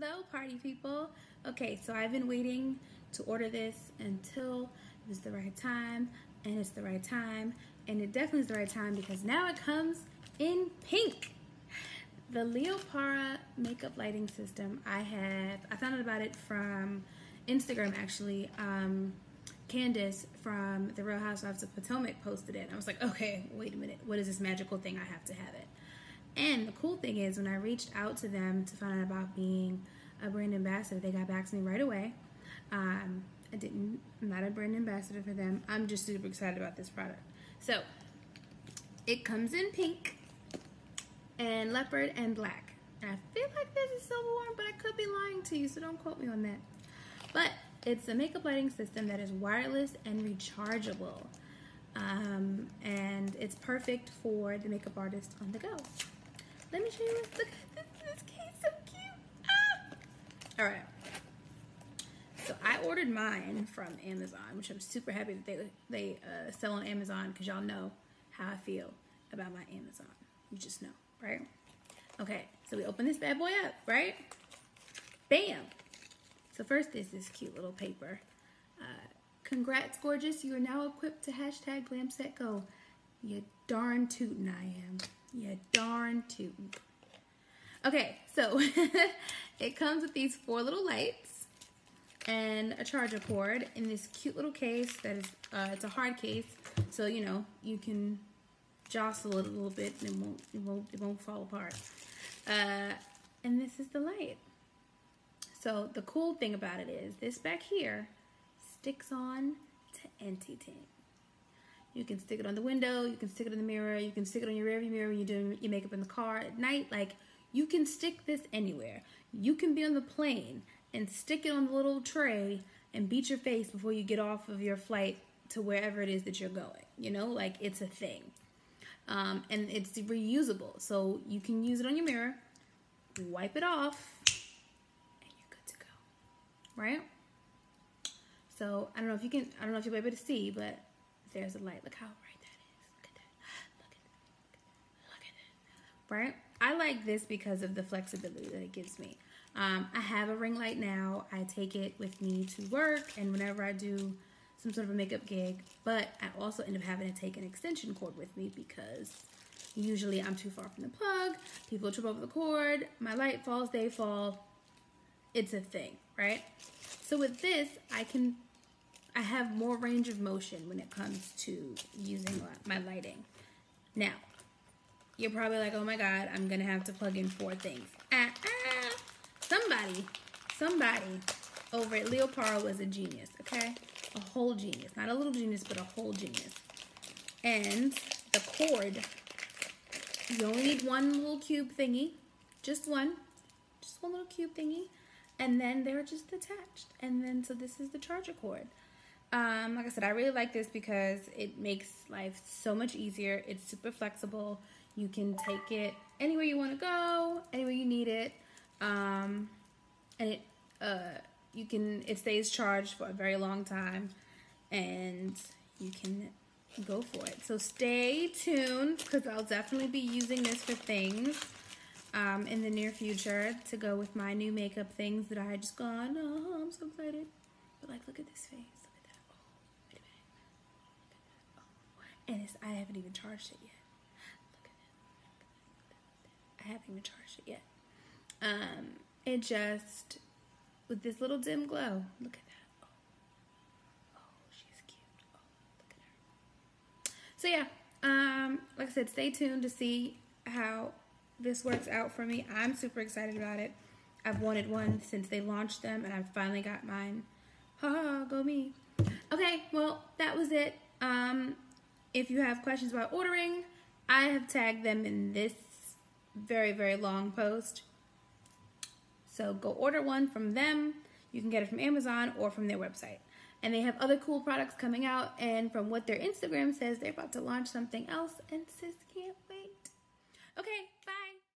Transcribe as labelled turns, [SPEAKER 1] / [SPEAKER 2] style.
[SPEAKER 1] Hello, party people. Okay, so I've been waiting to order this until it was the right time, and it's the right time, and it definitely is the right time because now it comes in pink. The Leopara makeup lighting system, I found out about it from Instagram actually. Candace from the Real Housewives of Potomac posted it. I was like, okay, wait a minute. What is this magical thing? I have to have it. And the cool thing is when I reached out to them to find out about being a brand ambassador, they got back to me right away. I'm not a brand ambassador for them. I'm just super excited about this product. So it comes in pink and leopard and black. And I feel like this is silver one, but I could be lying to you, so don't quote me on that. But it's a makeup lighting system that is wireless and rechargeable. And it's perfect for the makeup artist on the go. Let me show you. Look at this case, so cute. Ah! All right. So I ordered mine from Amazon, which I'm super happy that they sell on Amazon because y'all know how I feel about my Amazon. You just know, right? Okay, so we open this bad boy up, right? Bam! So first is this cute little paper. Congrats, gorgeous. You are now equipped to #GlamSetGo. You darn tootin' I am. You darn tootin'. Okay, so it comes with these 4 little lights and a charger cord in this cute little case that is, it's a hard case, so you know, you can jostle it a little bit and it won't fall apart. And this is the light. So the cool thing about it is this back here sticks on to anti-tint. You can stick it on the window, you can stick it in the mirror, you can stick it on your rearview mirror when you're doing your makeup in the car at night. Like, you can stick this anywhere. You can be on the plane and stick it on the little tray and beat your face before you get off of your flight to wherever it is that you're going. You know, like, it's a thing. And it's reusable. So you can use it on your mirror, wipe it off, and you're good to go. Right? So I don't know if you'll be able to see, but there's a light. Look how bright that is. Look at that. Look at that. Right? I like this because of the flexibility that it gives me. I have a ring light now. I take it with me to work and whenever I do some sort of a makeup gig, but I also end up having to take an extension cord with me because usually I'm too far from the plug. People trip over the cord. My light falls, they fall. It's a thing, right? So with this, I have more range of motion when it comes to using my lighting. Now, you're probably like, oh my God, I'm going to have to plug in 4 things. Somebody over at Leopara was a genius, okay? A whole genius. Not a little genius, but a whole genius. And the cord, you only need 1 little cube thingy. Just one little cube thingy. And then they're just attached. And then, so this is the charger cord. Like I said, I really like this because it makes life so much easier. It's super flexible. You can take it anywhere you want to go, anywhere you need it. And it stays charged for a very long time and you can go for it. So stay tuned because I'll definitely be using this for things in the near future to go with my new makeup things that I just got. Oh, I'm so excited. But like, look at this face. And I haven't even charged it yet. Look at that. I haven't even charged it yet. It just, with this little dim glow, look at that. Oh, she's cute. Oh, look at her. So yeah, like I said, stay tuned to see how this works out for me. I'm super excited about it. I've wanted one since they launched them, and I finally got mine. Ha, go me. Okay, well, that was it. If you have questions about ordering, I have tagged them in this very, very long post. So go order one from them. You can get it from Amazon or from their website. And they have other cool products coming out. And from what their Instagram says, they're about to launch something else. And sis can't wait. Okay,